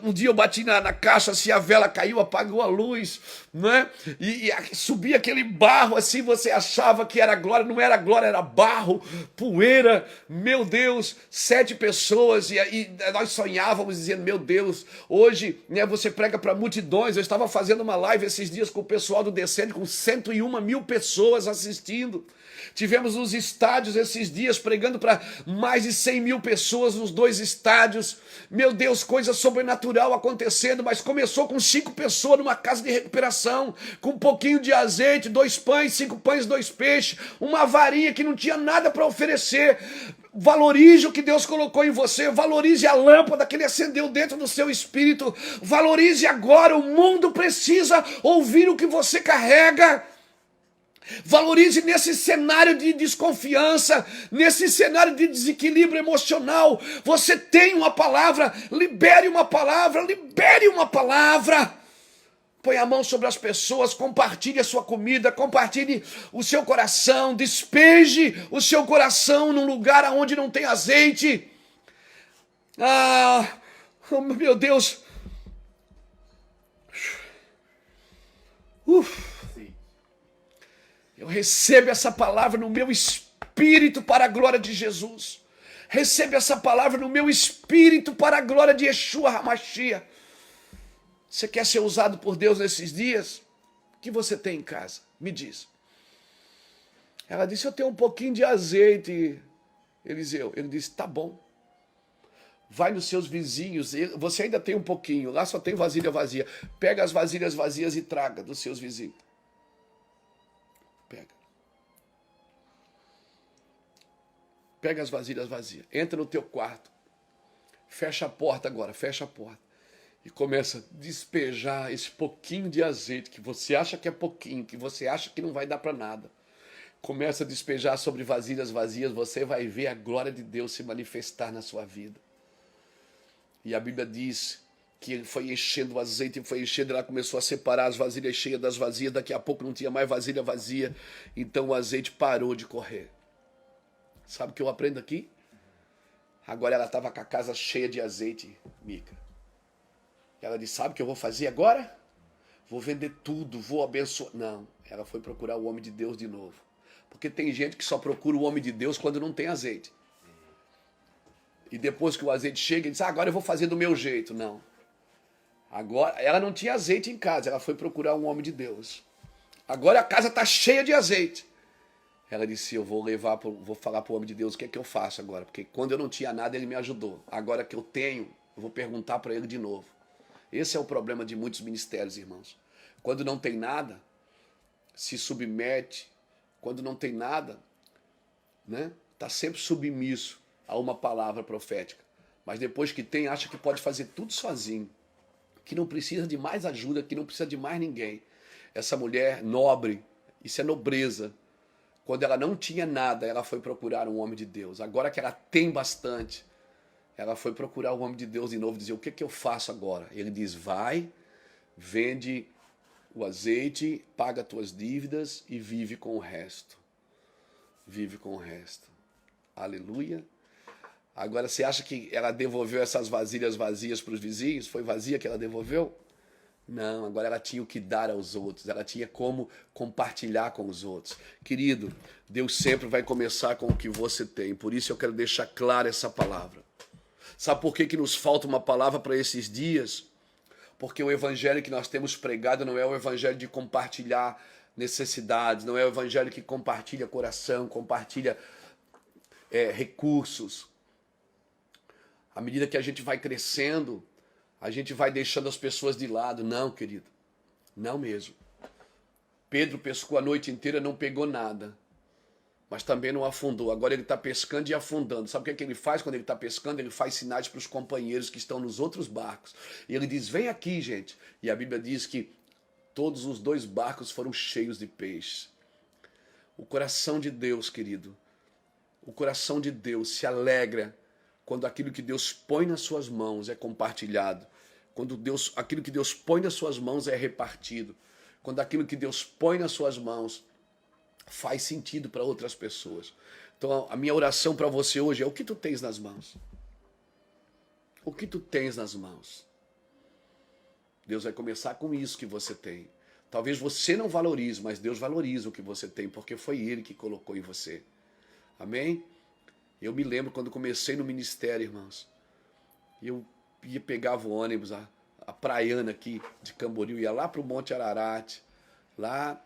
Um dia eu bati na caixa, assim, a vela caiu, apagou a luz, né? E subia aquele barro assim, você achava que era glória, não era glória, era barro, poeira. Meu Deus, 7 pessoas, e nós sonhávamos dizendo: meu Deus, hoje, né, você prega para multidões. Eu estava fazendo uma live esses dias com o pessoal do Descende, com 101 mil pessoas assistindo. Tivemos nos estádios esses dias pregando para mais de 100 mil pessoas nos 2 estádios. Meu Deus, coisa sobrenatural acontecendo, mas começou com 5 pessoas numa casa de recuperação, com um pouquinho de azeite, 2 pães, 5 pães, 2 peixes, uma varinha que não tinha nada para oferecer. Valorize o que Deus colocou em você, valorize a lâmpada que Ele acendeu dentro do seu espírito, valorize agora. O mundo precisa ouvir o que você carrega. Valorize nesse cenário de desconfiança, nesse cenário de desequilíbrio emocional. Você tem uma palavra, libere uma palavra, libere uma palavra. Põe a mão sobre as pessoas, compartilhe a sua comida, compartilhe o seu coração, despeje o seu coração num lugar onde não tem azeite. Oh, meu Deus. Eu recebo essa palavra no meu espírito para a glória de Jesus. Recebo essa palavra no meu espírito para a glória de Yeshua HaMashiach. Você quer ser usado por Deus nesses dias? O que você tem em casa? Me diz. Ela disse: eu tenho um pouquinho de azeite, Eliseu. Ele disse: tá bom. Vai nos seus vizinhos. Você ainda tem um pouquinho. Lá só tem vasilha vazia. Pega as vasilhas vazias e traga dos seus vizinhos. Pega. Pega as vasilhas vazias. Entra no teu quarto. Fecha a porta agora. Fecha a porta. E começa a despejar esse pouquinho de azeite que você acha que é pouquinho, que você acha que não vai dar para nada. Começa a despejar sobre vasilhas vazias, você vai ver a glória de Deus se manifestar na sua vida. E a Bíblia diz que ele foi enchendo o azeite, foi enchendo, ela começou a separar as vasilhas cheias das vazias, daqui a pouco não tinha mais vasilha vazia, então o azeite parou de correr. Sabe o que eu aprendo aqui? Agora ela estava com a casa cheia de azeite, Mica. Ela disse: sabe o que eu vou fazer agora? Vou vender tudo, vou abençoar. Não, ela foi procurar o homem de Deus de novo. Porque tem gente que só procura o homem de Deus quando não tem azeite. E depois que o azeite chega, ele diz: agora eu vou fazer do meu jeito. Não. Agora, ela não tinha azeite em casa, ela foi procurar um homem de Deus. Agora a casa está cheia de azeite. Ela disse: eu vou falar para o homem de Deus o que é que eu faço agora. Porque quando eu não tinha nada, ele me ajudou. Agora que eu tenho, eu vou perguntar para ele de novo. Esse é o problema de muitos ministérios, irmãos. Quando não tem nada, se submete quando não tem nada, né, está sempre submisso a uma palavra profética. Mas depois que tem, acha que pode fazer tudo sozinho, que não precisa de mais ajuda, que não precisa de mais ninguém. Essa mulher nobre, isso é nobreza. Quando ela não tinha nada, ela foi procurar um homem de Deus. Agora que ela tem bastante, ela foi procurar o homem de Deus de novo e dizer, o que que eu faço agora? Ele diz, vai, vende o azeite, paga tuas dívidas e vive com o resto. Vive com o resto. Aleluia. Agora, você acha que ela devolveu essas vasilhas vazias para os vizinhos? Foi vazia que ela devolveu? Não, agora ela tinha o que dar aos outros, ela tinha como compartilhar com os outros. Querido, Deus sempre vai começar com o que você tem, por isso eu quero deixar clara essa palavra. Sabe por que nos falta uma palavra para esses dias? Porque o evangelho que nós temos pregado não é o evangelho de compartilhar necessidades, não é o evangelho que compartilha coração, compartilha recursos. À medida que a gente vai crescendo, a gente vai deixando as pessoas de lado. Não, querido, não mesmo. Pedro pescou a noite inteira, não pegou nada, mas também não afundou. Agora ele está pescando e afundando. Sabe o que é que ele faz quando ele está pescando? Ele faz sinais para os companheiros que estão nos outros barcos. E ele diz, vem aqui, gente. E a Bíblia diz que todos os 2 barcos foram cheios de peixes. O coração de Deus, querido, o coração de Deus se alegra quando aquilo que Deus põe nas suas mãos é compartilhado. Quando aquilo que Deus põe nas suas mãos é repartido. Quando aquilo que Deus põe nas suas mãos faz sentido para outras pessoas. Então a minha oração para você hoje é o que tu tens nas mãos? O que tu tens nas mãos? Deus vai começar com isso que você tem. Talvez você não valorize, mas Deus valoriza o que você tem, porque foi Ele que colocou em você. Amém? Eu me lembro quando comecei no ministério, irmãos. Eu pegava o ônibus, a praiana aqui de Camboriú, ia lá para o Monte Ararat, lá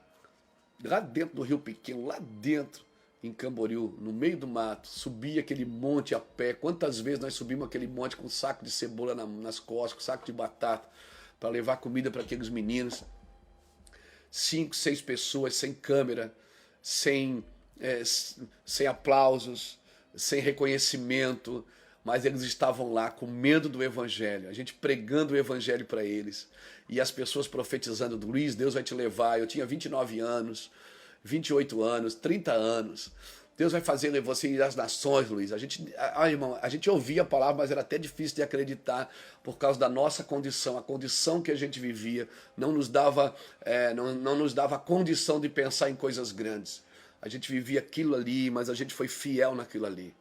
dentro do Rio Pequeno, lá dentro, em Camboriú, no meio do mato, subia aquele monte a pé. Quantas vezes nós subimos aquele monte com um saco de cebola nas costas, com um saco de batata, para levar comida para aqueles meninos. 5, 6 pessoas, sem câmera, sem aplausos, sem reconhecimento, mas eles estavam lá com medo do evangelho, a gente pregando o evangelho para eles, e as pessoas profetizando, Luiz, Deus vai te levar. Eu tinha 29 anos, 28 anos, 30 anos, Deus vai fazer você ir às nações, Luiz. Irmão, a gente ouvia a palavra, mas era até difícil de acreditar por causa da nossa condição. A condição que a gente vivia não nos dava a condição de pensar em coisas grandes. A gente vivia aquilo ali, mas a gente foi fiel naquilo ali.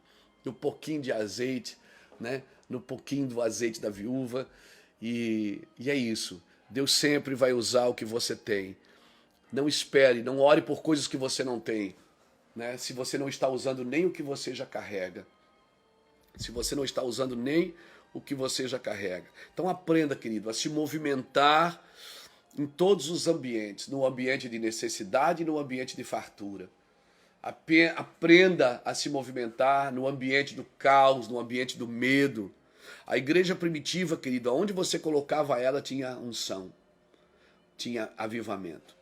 No pouquinho de azeite, né? No pouquinho do azeite da viúva. E é isso. Deus sempre vai usar o que você tem. Não espere, não ore por coisas que você não tem. Né? Se você não está usando nem o que você já carrega. Se você não está usando nem o que você já carrega. Então aprenda, querido, a se movimentar em todos os ambientes. No ambiente de necessidade e no ambiente de fartura. Aprenda a se movimentar no ambiente do caos, no ambiente do medo. A igreja primitiva, querido, onde você colocava ela tinha unção, tinha avivamento.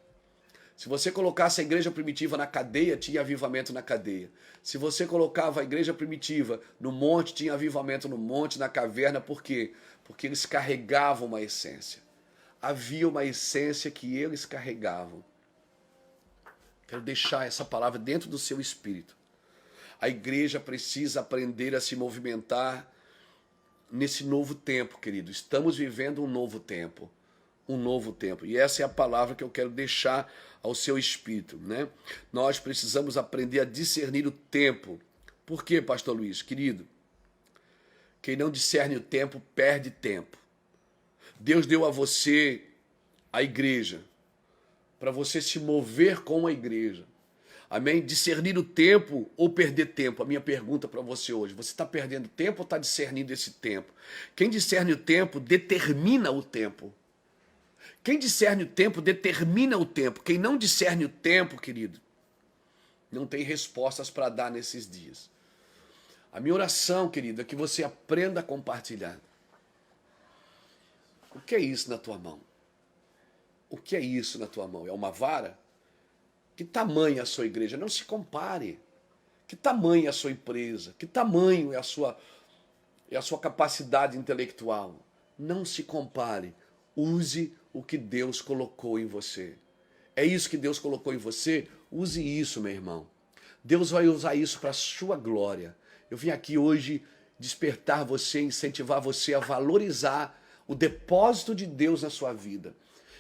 Se você colocasse a igreja primitiva na cadeia, tinha avivamento na cadeia. Se você colocava a igreja primitiva no monte, tinha avivamento no monte, na caverna. Por quê? Porque eles carregavam uma essência. Havia uma essência que eles carregavam. Quero deixar essa palavra dentro do seu espírito. A igreja precisa aprender a se movimentar nesse novo tempo, querido. Estamos vivendo um novo tempo. Um novo tempo. E essa é a palavra que eu quero deixar ao seu espírito, né? Nós precisamos aprender a discernir o tempo. Por quê, pastor Luiz? Querido, quem não discerne o tempo, perde tempo. Deus deu a você a igreja, para você se mover com a igreja. Amém? Discernir o tempo ou perder tempo? A minha pergunta para você hoje. Você está perdendo tempo ou está discernindo esse tempo? Quem discerne o tempo, determina o tempo. Quem discerne o tempo, determina o tempo. Quem não discerne o tempo, querido, não tem respostas para dar nesses dias. A minha oração, querido, é que você aprenda a compartilhar. O que é isso na tua mão? O que é isso na tua mão? É uma vara? Que tamanho é a sua igreja? Não se compare. Que tamanho é a sua empresa? Que tamanho é a sua capacidade intelectual? Não se compare. Use o que Deus colocou em você. É isso que Deus colocou em você? Use isso, meu irmão. Deus vai usar isso para a sua glória. Eu vim aqui hoje despertar você, incentivar você a valorizar o depósito de Deus na sua vida.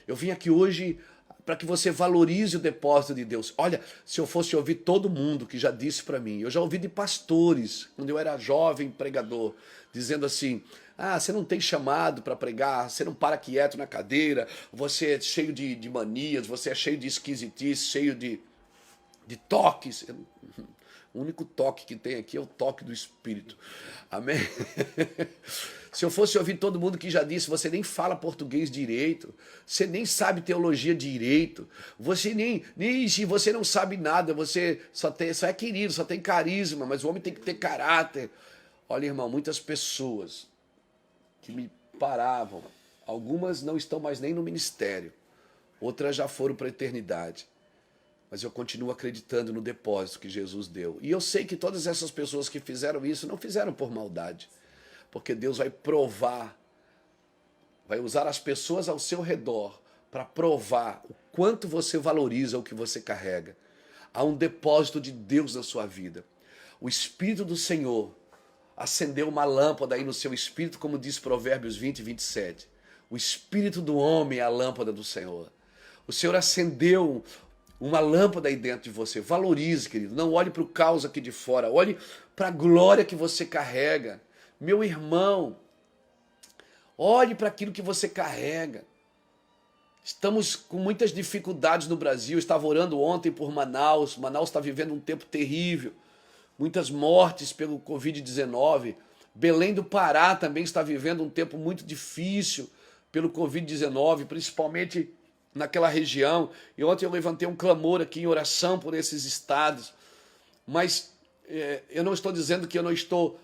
Eu vim aqui hoje para que você valorize o depósito de Deus. Olha, se eu fosse ouvir todo mundo que já disse para mim, eu já ouvi de pastores, quando eu era jovem pregador, dizendo assim: ah, você não tem chamado para pregar, você não para quieto na cadeira, você é cheio de manias, você é cheio de esquisitice, cheio de toques. O único toque que tem aqui é o toque do Espírito. Amém? Se eu fosse ouvir todo mundo que já disse, você nem fala português direito, você nem sabe teologia direito, você você não sabe nada, você só é querido, só tem carisma, mas o homem tem que ter caráter. Olha, irmão, muitas pessoas que me paravam, algumas não estão mais nem no ministério, outras já foram para a eternidade. Mas eu continuo acreditando no depósito que Jesus deu. E eu sei que todas essas pessoas que fizeram isso não fizeram por maldade. Porque Deus vai provar, vai usar as pessoas ao seu redor para provar o quanto você valoriza o que você carrega. Há um depósito de Deus na sua vida. O Espírito do Senhor acendeu uma lâmpada aí no seu espírito, como diz Provérbios 20, 27. O Espírito do homem é a lâmpada do Senhor. O Senhor acendeu uma lâmpada aí dentro de você. Valorize, querido. Não olhe para o caos aqui de fora. Olhe para a glória que você carrega. Meu irmão, olhe para aquilo que você carrega. Estamos com muitas dificuldades no Brasil. Eu estava orando ontem por Manaus. Manaus está vivendo um tempo terrível. Muitas mortes pelo Covid-19. Belém do Pará também está vivendo um tempo muito difícil pelo Covid-19, principalmente naquela região. E ontem eu levantei um clamor aqui em oração por esses estados. Mas eu não estou dizendo que eu estou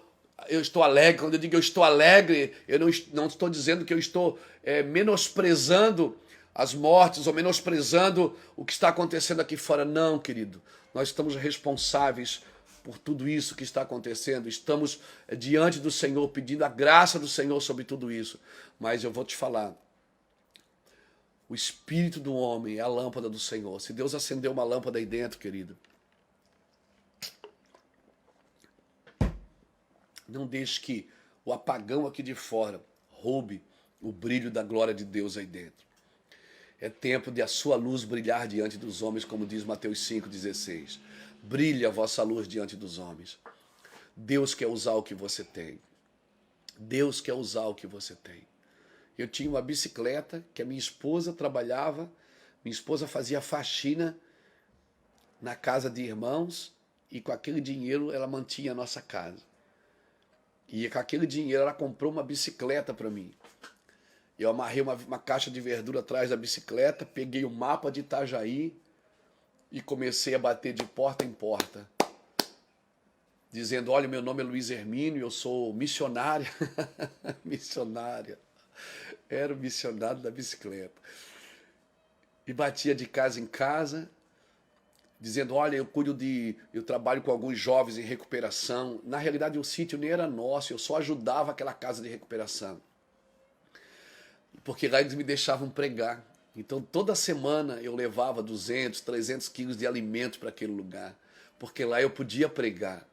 alegre. Quando eu digo eu estou alegre, eu não estou dizendo que eu estou menosprezando as mortes ou menosprezando o que está acontecendo aqui fora. Não, querido. Nós estamos responsáveis por tudo isso que está acontecendo. Estamos diante do Senhor, pedindo a graça do Senhor sobre tudo isso. Mas eu vou te falar, o espírito do homem é a lâmpada do Senhor. Se Deus acendeu uma lâmpada aí dentro, querido, não deixe que o apagão aqui de fora roube o brilho da glória de Deus aí dentro. É tempo de a sua luz brilhar diante dos homens, como diz Mateus 5,16. Brilhe a vossa luz diante dos homens. Deus quer usar o que você tem. Deus quer usar o que você tem. Eu tinha uma bicicleta que a minha esposa trabalhava, minha esposa fazia faxina na casa de irmãos e com aquele dinheiro ela mantinha a nossa casa. E com aquele dinheiro ela comprou uma bicicleta para mim. Eu amarrei uma caixa de verdura atrás da bicicleta, peguei o mapa de Itajaí e comecei a bater de porta em porta, dizendo: olha, meu nome é Luiz Hermínio, eu sou missionária. Missionária. Era o missionário da bicicleta. E batia de casa em casa, dizendo: olha, eu trabalho com alguns jovens em recuperação. Na realidade, o sítio nem era nosso, eu só ajudava aquela casa de recuperação. Porque lá eles me deixavam pregar. Então, toda semana eu levava 200, 300 quilos de alimento para aquele lugar. Porque lá eu podia pregar.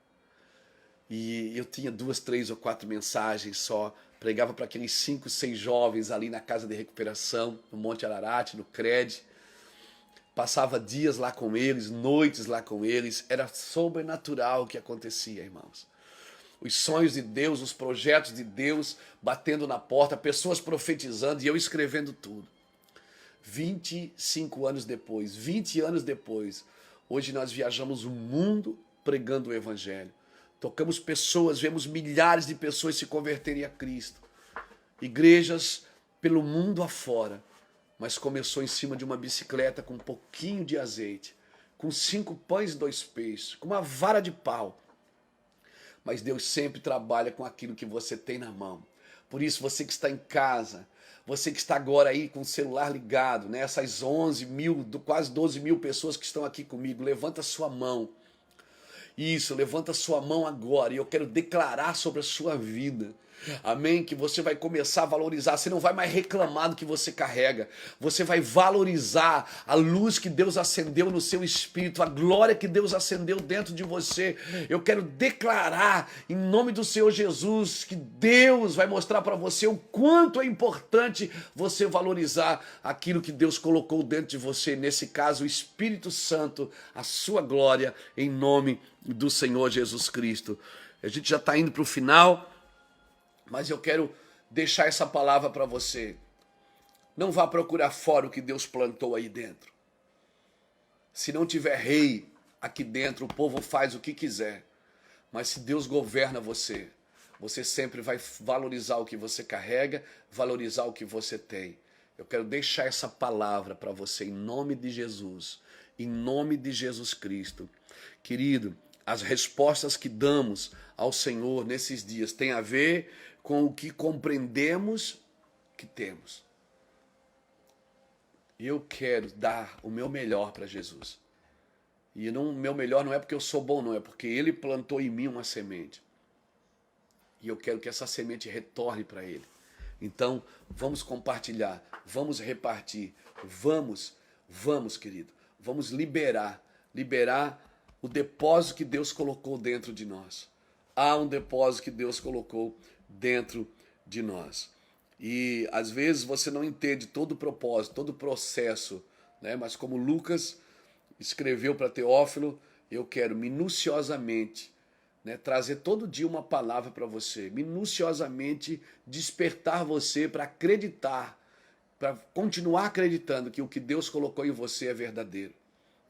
E eu tinha 2, 3 ou 4 mensagens só. Pregava para aqueles 5, 6 jovens ali na casa de recuperação, no Monte Ararat, no CRED. Passava dias lá com eles, noites lá com eles. Era sobrenatural o que acontecia, irmãos. Os sonhos de Deus, os projetos de Deus batendo na porta, pessoas profetizando e eu escrevendo tudo. 25 anos depois, 20 anos depois, hoje nós viajamos o mundo pregando o Evangelho. Tocamos pessoas, vemos milhares de pessoas se converterem a Cristo. Igrejas pelo mundo afora. Mas começou em cima de uma bicicleta com um pouquinho de azeite, com 5 pães e 2 peixes, com uma vara de pau. Mas Deus sempre trabalha com aquilo que você tem na mão. Por isso, você que está em casa, Você que está agora aí com o celular ligado, né? Essas 11 mil, quase 12 mil pessoas que estão aqui comigo, levanta sua mão. Isso, levanta sua mão agora e eu quero declarar sobre a sua vida. Amém? Que você vai começar a valorizar. Você não vai mais reclamar do que você carrega. Você vai valorizar a luz que Deus acendeu no seu espírito, a glória que Deus acendeu dentro de você. Eu quero declarar em nome do Senhor Jesus que Deus vai mostrar para você o quanto é importante você valorizar aquilo que Deus colocou dentro de você. Nesse caso, o Espírito Santo, a sua glória, em nome do Senhor Jesus Cristo. A gente já está indo para o final. Mas eu quero deixar essa palavra para você. Não vá procurar fora o que Deus plantou aí dentro. Se não tiver rei aqui dentro, o povo faz o que quiser. Mas se Deus governa você, você sempre vai valorizar o que você carrega, valorizar o que você tem. Eu quero deixar essa palavra para você em nome de Jesus, em nome de Jesus Cristo. Querido, as respostas que damos ao Senhor nesses dias têm a ver com o que compreendemos que temos. E eu quero dar o meu melhor para Jesus. E o meu melhor não é porque eu sou bom, não, é porque Ele plantou em mim uma semente. E eu quero que essa semente retorne para Ele. Então, vamos compartilhar, vamos repartir, vamos, querido, vamos liberar o depósito que Deus colocou dentro de nós. Há um depósito que Deus colocou dentro de nós. E às vezes você não entende todo o propósito, todo o processo, né? Mas como Lucas escreveu para Teófilo, eu quero minuciosamente, né, trazer todo dia uma palavra para você, minuciosamente despertar você para acreditar, para continuar acreditando que o que Deus colocou em você é verdadeiro.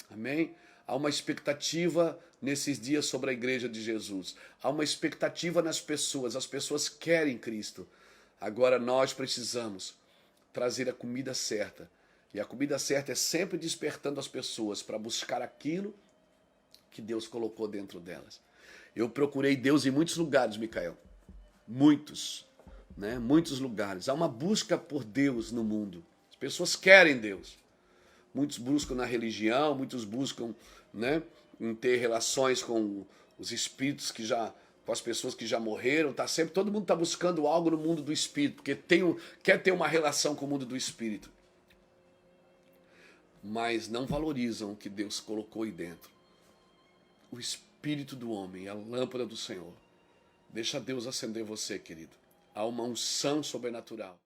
Amém? Há uma expectativa nesses dias sobre a igreja de Jesus. Há uma expectativa nas pessoas. As pessoas querem Cristo. Agora nós precisamos trazer a comida certa. E a comida certa é sempre despertando as pessoas para buscar aquilo que Deus colocou dentro delas. Eu procurei Deus em muitos lugares, Micael. Muitos, né? Muitos lugares. Há uma busca por Deus no mundo. As pessoas querem Deus. Muitos buscam na religião, muitos buscam, né, em ter relações com os espíritos com as pessoas que já morreram. Todo mundo está buscando algo no mundo do espírito, porque quer ter uma relação com o mundo do espírito. Mas não valorizam o que Deus colocou aí dentro. O espírito do homem, a lâmpada do Senhor. Deixa Deus acender você, querido. Há uma unção sobrenatural.